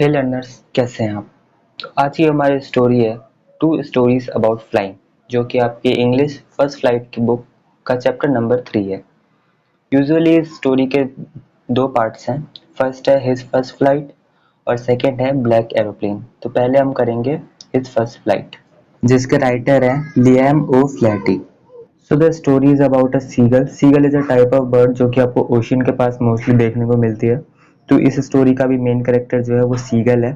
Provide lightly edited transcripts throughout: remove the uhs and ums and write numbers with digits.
हे learners, कैसे हैं आप? तो आज की हमारी स्टोरी है टू स्टोरीज अबाउट फ्लाइंग, जो कि आपकी इंग्लिश फर्स्ट फ्लाइट की बुक का चैप्टर नंबर 3 है। यूजुअली इस स्टोरी के दो पार्ट्स हैं। फर्स्ट है हिज फर्स्ट फ्लाइट और सेकंड है ब्लैक एरोप्लेन। तो पहले हम करेंगे हिज फर्स्ट फ्लाइट, जिसके राइटर हैं Liam O Flaherty. So the story is about a seagull. Seagull is a type of bird जो कि आपको ओशियन के पास मोस्टली देखने को मिलती है। तो इस स्टोरी का भी मेन कैरेक्टर जो है वो सीगल है,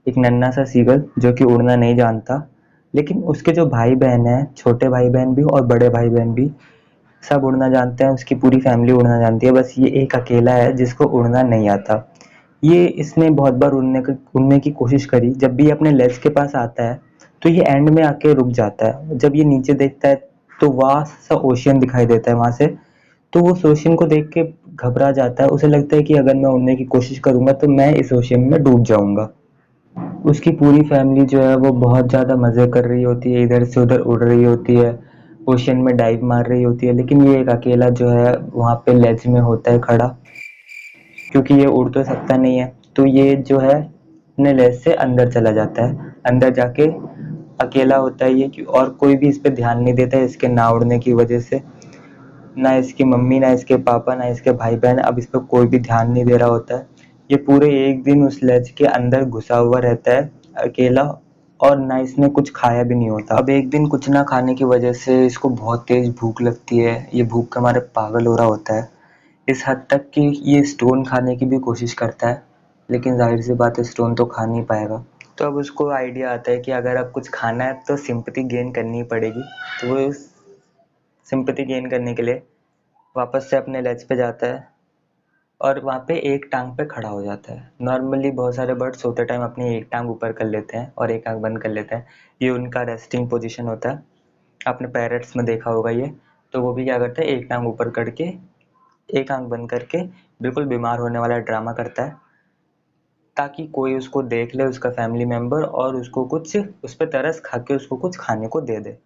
एक नन्हा सा सीगल जो कि उड़ना नहीं जानता। लेकिन उसके जो भाई बहन हैं, छोटे भाई बहन भी और बड़े भाई बहन भी, सब उड़ना जानते हैं। उसकी पूरी फैमिली उड़ना जानती है, बस ये एक अकेला है जिसको उड़ना नहीं आता। ये इसने बहुत बार उड़ने की कोशिश करी। जब भी ये अपने लेग्स के पास आता है तो ये एंड में आके रुक जाता है। जब ये नीचे देखता है तो वास्ट सा ओशियन दिखाई देता है वहां से। तो वो उस ओशियन को देख के घबरा जाता है। उसे लगता है कि अगर मैं उड़ने की कोशिश करूंगा तो मैं इस ओशियन में डूब जाऊंगा। उसकी पूरी फैमिली जो है वो बहुत ज़्यादा मज़े कर रही होती है, इधर से उधर उड़ रही होती है, ओशियन में डाइव मार रही होती है। लेकिन ये एक अकेला जो है वहाँ पे लेज में होता है खड़ा, क्योंकि ये उड़ तो सकता नहीं है। तो ये जो है अपने लेज से अंदर चला जाता है। अंदर जाके अकेला होता है ये, और कोई भी इस पे ध्यान नहीं देता है इसके ना उड़ने की वजह से। ना इसकी मम्मी, ना इसके पापा, ना इसके भाई बहन, अब इस पर कोई भी ध्यान नहीं दे रहा होता है। ये पूरे एक दिन उस लेज के अंदर घुसा हुआ रहता है अकेला, और ना इसने कुछ खाया भी नहीं होता। अब एक दिन कुछ ना खाने की वजह से इसको बहुत तेज भूख लगती है। ये भूख के मारे पागल हो रहा होता है, इस हद तक कि ये स्टोन खाने की भी कोशिश करता है। लेकिन जाहिर सी बात है, स्टोन तो खा नहीं पाएगा। तो अब उसको आइडिया आता है कि अगर अब कुछ खाना है तो सिंपैथी गेन करनी पड़ेगी। तो वो सिंपैथी गेन करने के लिए वापस से अपने लेज पे जाता है और वहाँ पे एक टांग पे खड़ा हो जाता है। नॉर्मली बहुत सारे बर्ड सोते टाइम अपनी एक टांग ऊपर कर लेते हैं और एक आंख बंद कर लेते हैं। ये उनका रेस्टिंग पोजीशन होता है। आपने पैरट्स में देखा होगा ये। तो वो भी क्या करता है, एक टांग ऊपर करके एक आंख बंद करके बिल्कुल बीमार होने वाला ड्रामा करता है, ताकि कोई उसको देख ले, उसका फैमिली मेंबर, और उसको कुछ उस पर तरस खा के उसको कुछ खाने को दे दे।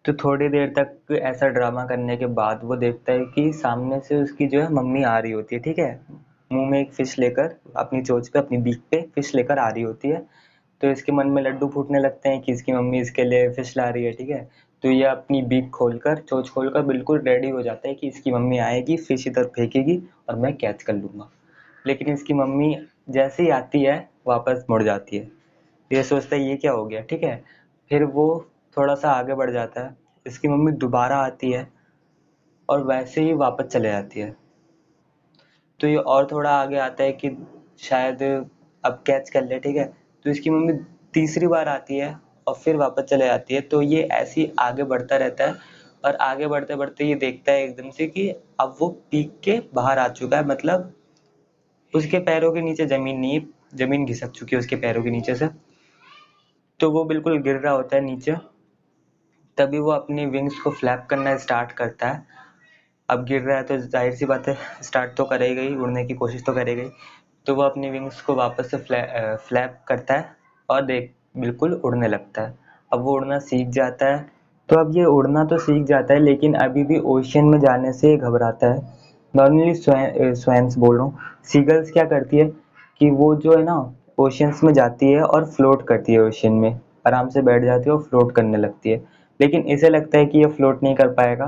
तो थोड़ी देर तक ऐसा ड्रामा करने के बाद वो देखता है कि सामने से उसकी जो है मम्मी आ रही होती है, ठीक है, मुंह में एक फिश लेकर, अपनी चोंच पे, अपनी बीक पे फिश लेकर आ रही होती है। तो इसके मन में लड्डू फूटने लगते हैं कि इसकी मम्मी इसके लिए फिश ला रही है, ठीक है। तो ये अपनी बीक खोलकर, चोंच खोलकर बिल्कुल रेडी हो जाता है कि इसकी मम्मी आएगी, फिश इधर फेंकेगी और मैं कैच कर लूंगा। लेकिन इसकी मम्मी जैसे ही आती है वापस मुड़ जाती है। ये सोचता है ये क्या हो गया, ठीक है। फिर वो थोड़ा सा आगे बढ़ जाता है, इसकी मम्मी दोबारा आती है और वैसे ही वापस चले जाती है। तो ये और थोड़ा आगे आता है कि शायद अब कैच कर ले, ठीक है। तो इसकी मम्मी तीसरी बार आती है और फिर वापस चले जाती है। तो ये ऐसे ही आगे बढ़ता रहता है, और आगे बढ़ते बढ़ते ये देखता है एकदम से कि अब वो पीक के बाहर आ चुका है। मतलब उसके पैरों के नीचे जमीन नहीं है, जमीन घिसक चुकी है उसके पैरों के नीचे से। तो वो बिल्कुल गिर रहा होता है नीचे। तभी वो अपनी विंग्स को फ्लैप करना स्टार्ट करता है। अब गिर रहा है तो जाहिर सी बात है, स्टार्ट तो करेगा ही, उड़ने की कोशिश तो करेगा ही। तो वो अपनी विंग्स को वापस से फ्लैप करता है और देख बिल्कुल उड़ने लगता है। अब वो उड़ना सीख जाता है। तो अब ये उड़ना तो सीख जाता है, लेकिन अभी भी ओशियन में जाने से घबराता है। नॉर्मली स्वैंस बोल रहा हूँ। सीगल्स क्या करती है कि वो जो है ना, ओशियंस में जाती है और फ्लोट करती है ओशियन में, आराम से बैठ जाती है और फ्लोट करने लगती है। लेकिन इसे लगता है कि ये फ्लोट नहीं कर पाएगा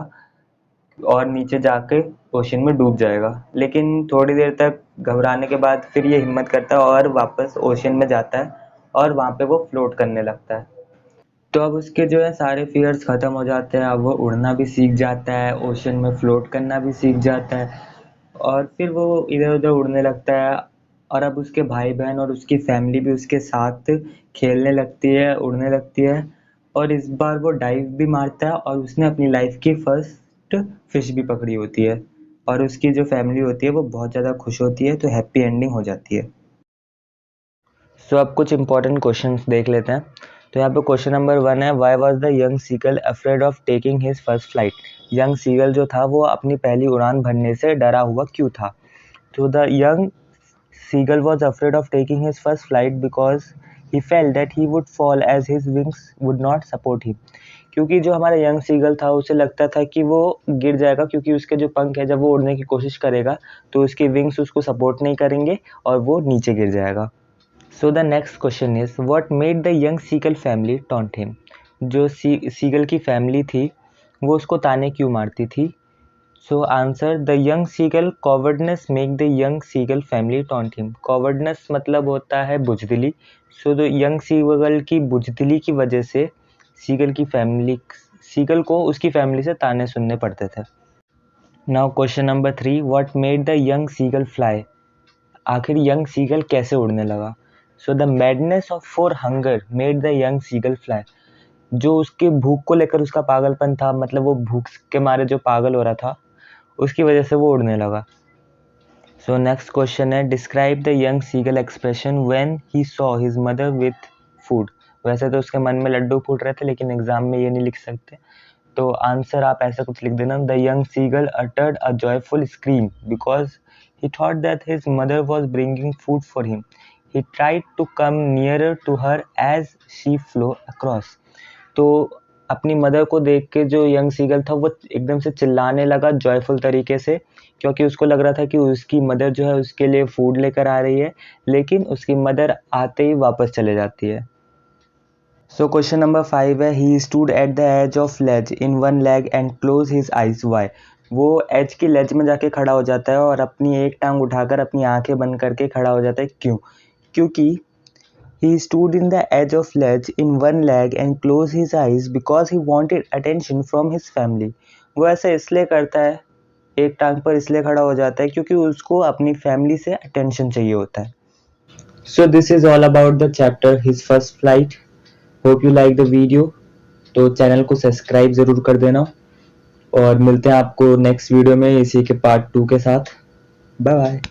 और नीचे जाके ओशन में डूब जाएगा। लेकिन थोड़ी देर तक घबराने के बाद फिर ये हिम्मत करता है और वापस ओशन में जाता है और वहाँ पे वो फ्लोट करने लगता है। तो अब उसके जो है सारे फियर्स खत्म हो जाते हैं। अब वो उड़ना भी सीख जाता है, ओशन में फ्लोट करना भी सीख जाता है, और फिर वो इधर उधर उड़ने लगता है। और अब उसके भाई बहन और उसकी फैमिली भी उसके साथ खेलने लगती है, उड़ने लगती है। और इस बार वो डाइव भी मारता है और उसने अपनी लाइफ की फर्स्ट फिश भी पकड़ी होती है। और उसकी जो फैमिली होती है वो बहुत ज़्यादा खुश होती है, तो हैप्पी एंडिंग हो जाती है। सो अब कुछ इंपॉर्टेंट क्वेश्चंस देख लेते हैं। तो यहाँ पे क्वेश्चन नंबर 1 है, why was the young seagull afraid of taking his first flight. Young seagull जो था वो अपनी पहली उड़ान भरने से डरा हुआ क्यों था। तो the young seagull was afraid of taking his first flight because he felt that he would fall as his wings would not support him। क्योंकि जो हमारा यंग सीगल था उसे लगता था कि वो गिर जाएगा, क्योंकि उसके जो पंख है, जब वो उड़ने की कोशिश करेगा तो उसके विंग्स उसको सपोर्ट नहीं करेंगे और वो नीचे गिर जाएगा। So the next question is what made the young seagull family taunt him. जो सीगल की फैमिली थी वो उसको ताने क्यों मारती थी। So answer the young seagull cowardness make the young seagull family taunt him. Cowardness मतलब होता है बुजदिली। सो द यंग सीगल की बुजदिली की वजह से सीगल को उसकी फैमिली से ताने सुनने पड़ते थे। Now question number 3 what made the young seagull fly. आखिर यंग सीगल कैसे उड़ने लगा। So the madness of for hunger made the young seagull fly. जो उसके भूख को लेकर उसका पागलपन था, मतलब वो भूख के मारे जो पागल हो रहा था, उसकी वजह से वो उड़ने लगा। सो नेक्स्ट क्वेश्चन है describe the young seagull expression when he saw his mother with food. वैसे तो उसके मन में लड्डू फूट रहे थे, लेकिन एग्जाम में ये नहीं लिख सकते, तो आंसर आप ऐसा कुछ लिख देना the young seagull uttered a joyful scream because he thought that his mother was bringing food for him. He tried to come nearer to her as she flew across. तो अपनी मदर को देख के जो यंग सीगल था वो एकदम से चिल्लाने लगा जॉयफुल तरीके से, क्योंकि उसको लग रहा था कि उसकी मदर जो है उसके लिए फूड लेकर आ रही है, लेकिन उसकी मदर आते ही वापस चले जाती है। सो क्वेश्चन नंबर 5 है he stood at the edge of ledge in one leg and close his eyes why. वो एज की लेज में जाके खड़ा हो जाता है और अपनी एक टांग उठाकर अपनी आंखें बंद करके खड़ा हो जाता है। क्यों? क्योंकि he stood in the edge of ledge in one leg and close his eyes because he wanted attention from his family. वो ऐसा इसलिए करता है, एक टांग पर इसलिए खड़ा हो जाता है क्योंकि उसको अपनी फैमिली से अटेंशन चाहिए होता है। So this is all about the chapter his first flight. Hope you like the video. तो चैनल को सब्सक्राइब ज़रूर कर देना और मिलते हैं आपको नेक्स्ट वीडियो में इसी के पार्ट 2 के साथ। Bye bye.